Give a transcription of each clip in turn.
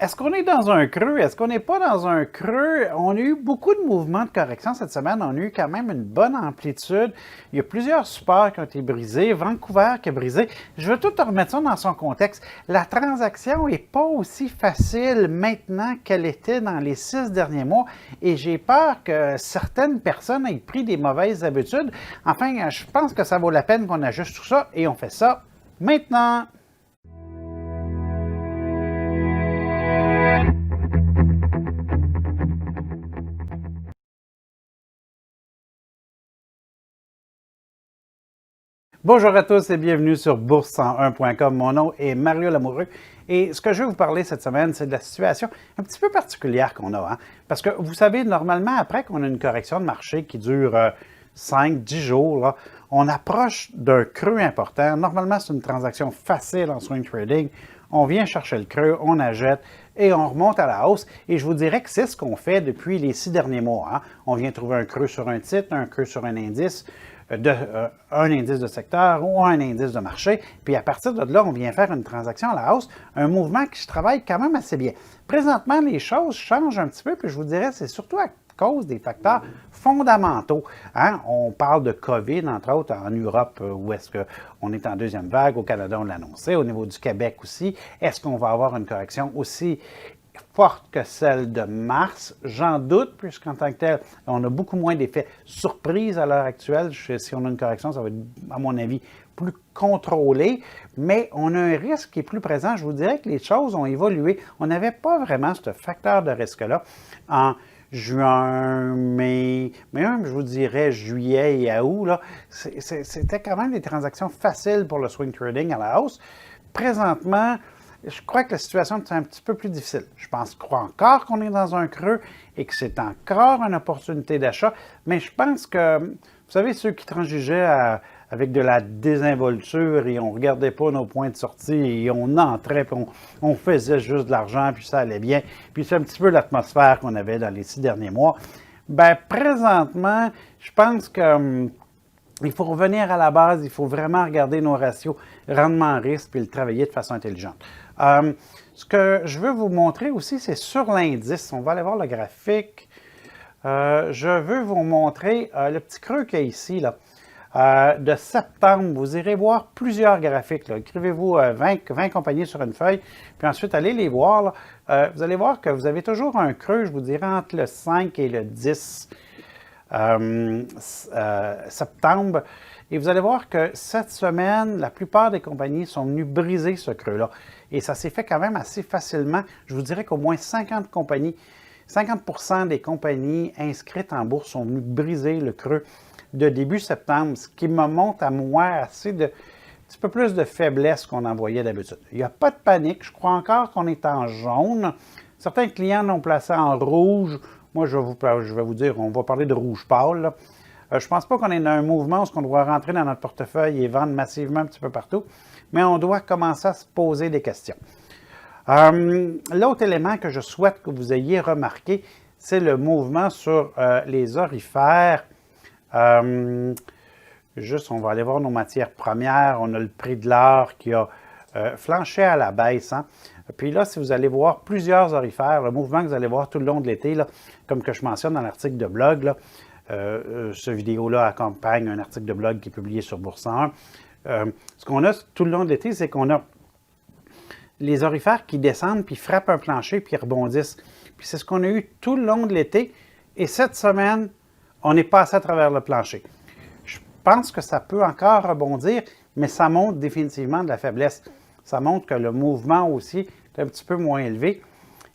Est-ce qu'on est dans un creux? Est-ce qu'on n'est pas dans un creux? On a eu beaucoup de mouvements de correction cette semaine. On a eu quand même une bonne amplitude. Il y a plusieurs supports qui ont été brisés. Vancouver qui a brisé. Je veux tout remettre ça dans son contexte. La transaction n'est pas aussi facile maintenant qu'elle était dans les 6 derniers mois et j'ai peur que certaines personnes aient pris des mauvaises habitudes. Enfin, je pense que ça vaut la peine qu'on ajuste tout ça et on fait ça maintenant. Bonjour à tous et bienvenue sur bourse101.com. Mon nom est Mario Lamoureux et ce que je vais vous parler cette semaine, c'est de la situation un petit peu particulière qu'on a. Parce que vous savez, normalement, après qu'on a une correction de marché qui dure 5-10 jours, là, on approche d'un creux important. Normalement, c'est une transaction facile en swing trading. On vient chercher le creux, on achète et on remonte à la hausse. Et je vous dirais que c'est ce qu'on fait depuis les 6 derniers mois. On vient trouver un creux sur un titre, un creux sur un indice, un indice de secteur ou un indice de marché. Puis à partir de là, on vient faire une transaction à la hausse, un mouvement qui se travaille quand même assez bien. Présentement, les choses changent un petit peu, puis je vous dirais, c'est surtout à cause des facteurs fondamentaux. On parle de COVID, entre autres, en Europe, où est-ce qu'on est en deuxième vague. Au Canada, on l'annonçait. Au niveau du Québec aussi, est-ce qu'on va avoir une correction aussi forte que celle de mars? J'en doute, puisqu'en tant que tel, on a beaucoup moins d'effets surprises à l'heure actuelle. Si on a une correction, ça va être, à mon avis, plus contrôlé, mais on a un risque qui est plus présent. Je vous dirais que les choses ont évolué. On n'avait pas vraiment ce facteur de risque-là en juin, mai, même je vous dirais juillet et août. C'était quand même des transactions faciles pour le swing trading à la hausse. Présentement, je crois que la situation est un petit peu plus difficile. Je crois encore qu'on est dans un creux et que c'est encore une opportunité d'achat, mais je pense que, vous savez, ceux qui transigeaient avec de la désinvolture et on ne regardait pas nos points de sortie et on entrait, puis on faisait juste de l'argent, puis ça allait bien, puis c'est un petit peu l'atmosphère qu'on avait dans les 6 derniers mois. Bien, présentement, je pense que il faut revenir à la base, il faut vraiment regarder nos ratios rendement-risque puis le travailler de façon intelligente. Ce que je veux vous montrer aussi, c'est sur l'indice. On va aller voir le graphique. Je veux vous montrer le petit creux qu'il y a ici, là, de septembre. Vous irez voir plusieurs graphiques. Écrivez-vous 20 compagnies sur une feuille, puis ensuite allez les voir. Vous allez voir que vous avez toujours un creux, je vous dirais, entre le 5 et le 10 septembre. Et vous allez voir que cette semaine, la plupart des compagnies sont venues briser ce creux-là. Et ça s'est fait quand même assez facilement. Je vous dirais qu'au moins 50 compagnies, 50% des compagnies inscrites en bourse sont venues briser le creux de début septembre, ce qui me montre à moi un petit peu plus de faiblesse qu'on en voyait d'habitude. Il n'y a pas de panique. Je crois encore qu'on est en jaune. Certains clients l'ont placé en rouge. Moi, je vais vous dire, on va parler de rouge pâle. Je ne pense pas qu'on est dans un mouvement où on doit rentrer dans notre portefeuille et vendre massivement un petit peu partout, mais on doit commencer à se poser des questions. L'autre élément que je souhaite que vous ayez remarqué, c'est le mouvement sur les orifères. Juste, on va aller voir nos matières premières. On a le prix de l'or qui a flanché à la baisse. Puis là, si vous allez voir plusieurs orifères, le mouvement que vous allez voir tout le long de l'été, comme que je mentionne dans l'article de blog, cette vidéo-là accompagne un article de blog qui est publié sur Bourse 101. Ce qu'on a tout le long de l'été, c'est qu'on a les orifères qui descendent, puis frappent un plancher, puis rebondissent. Puis c'est ce qu'on a eu tout le long de l'été. Et cette semaine, on est passé à travers le plancher. Je pense que ça peut encore rebondir, mais ça montre définitivement de la faiblesse. Ça montre que le mouvement aussi est un petit peu moins élevé.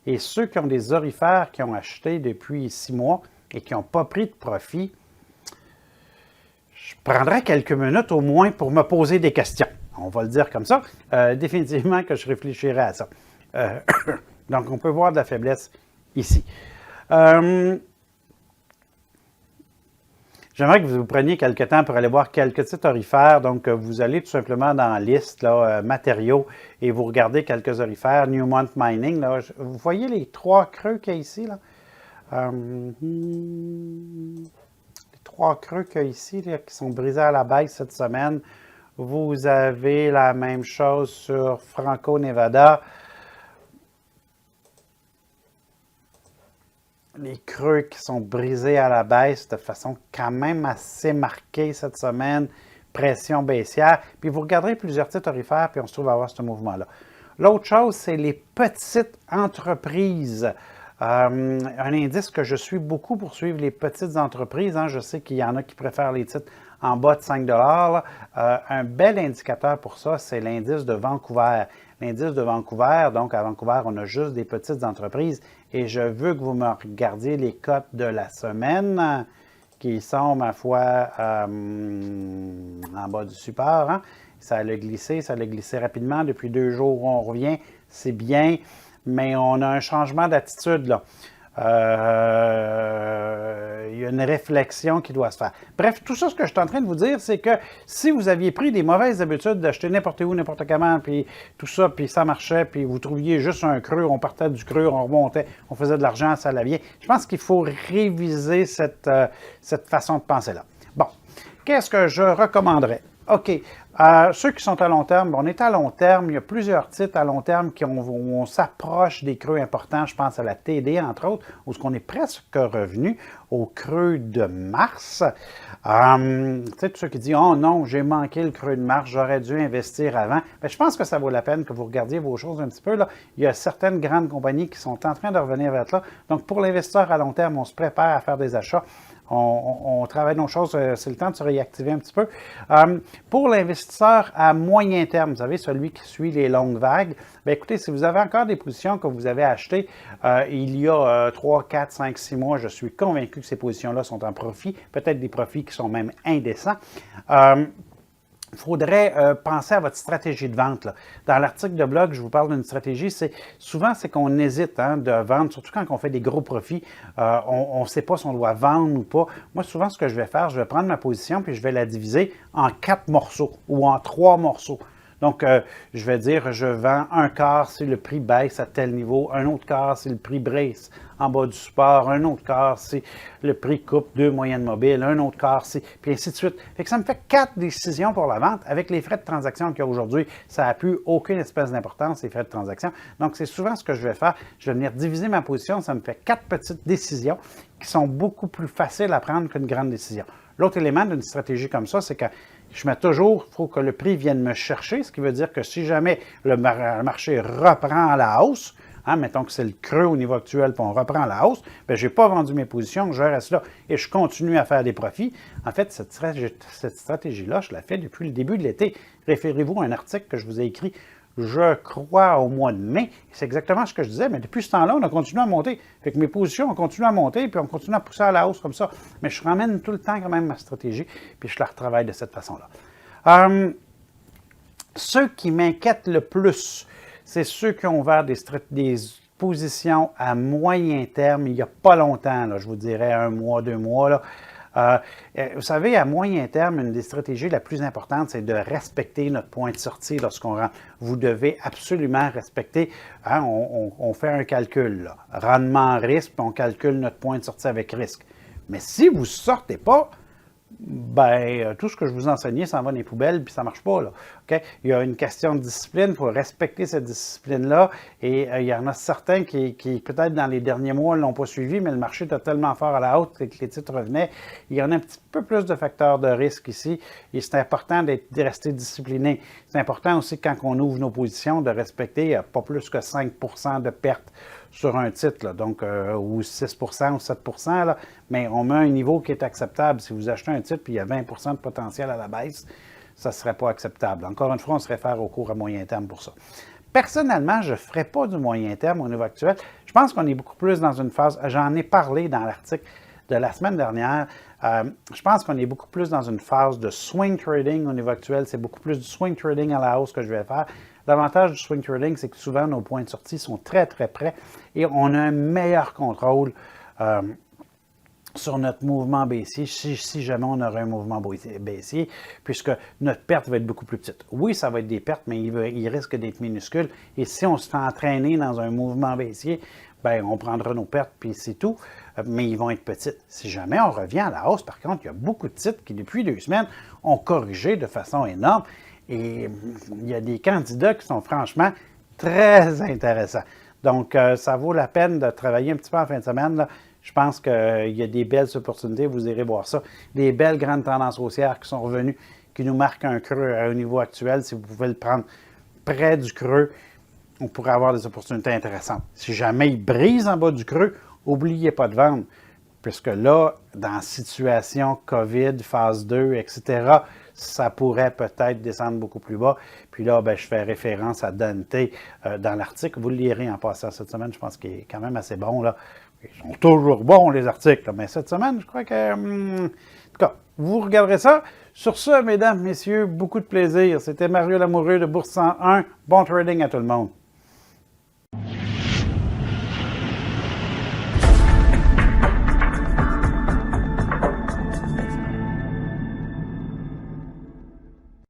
Et ceux qui ont des orifères qui ont acheté depuis 6 mois et qui n'ont pas pris de profit, je prendrai quelques minutes au moins pour me poser des questions. On va le dire comme ça. Définitivement que je réfléchirai à ça. Donc, on peut voir de la faiblesse ici. J'aimerais que vous preniez quelques temps pour aller voir quelques titres orifères. Donc, vous allez tout simplement dans la liste matériaux et vous regardez quelques orifères. Newmont Mining, là, vous voyez les 3 creux qu'il y a ici, là? Les 3 creux qu'il y a ici, là, qui sont brisés à la baisse cette semaine. Vous avez la même chose sur Franco-Nevada. les creux qui sont brisés à la baisse de façon quand même assez marquée cette semaine, pression baissière. Puis vous regarderez plusieurs titres aurifères, puis on se trouve à avoir ce mouvement-là. L'autre chose, c'est les petites entreprises. Un indice que je suis beaucoup pour suivre les petites entreprises. Je sais qu'il y en a qui préfèrent les titres en bas de 5 un bel indicateur pour ça, c'est l'indice de Vancouver. L'indice de Vancouver, donc à Vancouver, on a juste des petites entreprises et je veux que vous me regardiez les cotes de la semaine qui sont, ma foi, en bas du support. Ça allait glisser rapidement. Depuis 2 jours, on revient. C'est bien, mais on a un changement d'attitude là. Il y a une réflexion qui doit se faire. Bref, tout ça, ce que je suis en train de vous dire, c'est que si vous aviez pris des mauvaises habitudes d'acheter n'importe où, n'importe comment, puis tout ça, puis ça marchait, puis vous trouviez juste un creux, on partait du creux, on remontait, on faisait de l'argent, ça allait bien. Je pense qu'il faut réviser cette façon de penser-là. Bon, qu'est-ce que je recommanderais? OK. Ceux qui sont à long terme, on est à long terme. Il y a plusieurs titres à long terme où on s'approche des creux importants. Je pense à la TD, entre autres, où on est presque revenu au creux de mars. Tu sais, tous ceux qui disent « Oh non, j'ai manqué le creux de mars, j'aurais dû investir avant. » Bien, je pense que ça vaut la peine que vous regardiez vos choses un petit peu. Là. Il y a certaines grandes compagnies qui sont en train de revenir vers là. Donc, pour l'investisseur à long terme, on se prépare à faire des achats. On travaille nos choses, c'est le temps de se réactiver un petit peu. Pour l'investisseur à moyen terme, vous savez, celui qui suit les longues vagues, bien écoutez, si vous avez encore des positions que vous avez achetées il y a 3, 4, 5, 6 mois, je suis convaincu que ces positions-là sont en profit, peut-être des profits qui sont même indécents. Il faudrait penser à votre stratégie de vente. Là. Dans l'article de blog, je vous parle d'une stratégie, souvent c'est qu'on hésite de vendre, surtout quand on fait des gros profits, on ne sait pas si on doit vendre ou pas. Moi, souvent, ce que je vais faire, je vais prendre ma position puis je vais la diviser en 4 morceaux ou en 3 morceaux. Donc, je vais dire, je vends un quart si le prix baisse à tel niveau, un autre quart si le prix baisse en bas du support, un autre quart si le prix coupe 2 moyennes mobiles, un autre quart si, puis ainsi de suite. Fait que ça me fait 4 décisions pour la vente. Avec les frais de transaction qu'il y a aujourd'hui, ça n'a plus aucune espèce d'importance, les frais de transaction. Donc, c'est souvent ce que je vais faire. Je vais venir diviser ma position. Ça me fait 4 petites décisions qui sont beaucoup plus faciles à prendre qu'une grande décision. L'autre élément d'une stratégie comme ça, c'est que je mets toujours, il faut que le prix vienne me chercher, ce qui veut dire que si jamais le marché reprend à la hausse, mettons que c'est le creux au niveau actuel, puis on reprend à la hausse, bien, je n'ai pas vendu mes positions, je reste là et je continue à faire des profits. En fait, cette stratégie-là, je la fais depuis le début de l'été. Référez-vous à un article que je vous ai écrit, je crois, au mois de mai. C'est exactement ce que je disais, mais depuis ce temps-là, on a continué à monter. Fait que mes positions ont continué à monter, puis on continue à pousser à la hausse comme ça. Mais je ramène tout le temps quand même ma stratégie, puis je la retravaille de cette façon-là. Ceux qui m'inquiètent le plus, c'est ceux qui ont ouvert des positions à moyen terme il n'y a pas longtemps, là, je vous dirais 1 mois, 2 mois. Là. Vous savez, à moyen terme, une des stratégies la plus importante, c'est de respecter notre point de sortie lorsqu'on rentre. Vous devez absolument respecter, on fait un calcul, là, rendement risque, puis on calcule notre point de sortie avec risque. Mais si vous ne sortez pas, ben, tout ce que je vous enseignais s'en va dans les poubelles, puis ça ne marche pas. Là. Okay? Il y a une question de discipline, il faut respecter cette discipline-là, et il y en a certains qui peut-être dans les derniers mois, ne l'ont pas suivi, mais le marché était tellement fort à la hausse que les titres revenaient. Il y en a un petit peu plus de facteurs de risque ici, et c'est important de rester discipliné. C'est important aussi, quand on ouvre nos positions, de respecter pas plus que 5 % de perte sur un titre, là, donc, ou 6 % ou 7 %, là, mais on met un niveau qui est acceptable. Si vous achetez un titre et il y a 20 % de potentiel à la baisse, ça ne serait pas acceptable. Encore une fois, on se réfère au cours à moyen terme pour ça. Personnellement, je ne ferai pas du moyen terme au niveau actuel. Je pense qu'on est beaucoup plus dans une phase, j'en ai parlé dans l'article de la semaine dernière, je pense qu'on est beaucoup plus dans une phase de swing trading au niveau actuel. C'est beaucoup plus du swing trading à la hausse que je vais faire. L'avantage du swing trading, c'est que souvent nos points de sortie sont très, très près et on a un meilleur contrôle sur notre mouvement baissier, si jamais on aurait un mouvement baissier, puisque notre perte va être beaucoup plus petite. Oui, ça va être des pertes, mais il risque d'être minuscule. Et si on se fait entraîner dans un mouvement baissier, bien, on prendra nos pertes, puis c'est tout, mais ils vont être petites. Si jamais on revient à la hausse, par contre, il y a beaucoup de titres qui, depuis 2 semaines, ont corrigé de façon énorme. Et il y a des candidats qui sont franchement très intéressants. Donc, ça vaut la peine de travailler un petit peu en fin de semaine. Là. Je pense qu'il y a des belles opportunités, vous irez voir ça. Des belles grandes tendances haussières qui sont revenues, qui nous marquent un creux à un niveau actuel. Si vous pouvez le prendre près du creux, on pourrait avoir des opportunités intéressantes. Si jamais il brise en bas du creux, n'oubliez pas de vendre. Puisque là, dans la situation COVID, phase 2, etc., ça pourrait peut-être descendre beaucoup plus bas. Puis là, ben, je fais référence à Dante dans l'article. Vous le lirez en passant cette semaine. Je pense qu'il est quand même assez bon, là. Ils sont toujours bons, les articles. Mais cette semaine, je crois que... en tout cas, vous regarderez ça. Sur ce, mesdames, messieurs, beaucoup de plaisir. C'était Mario Lamoureux de Bourse 101. Bon trading à tout le monde.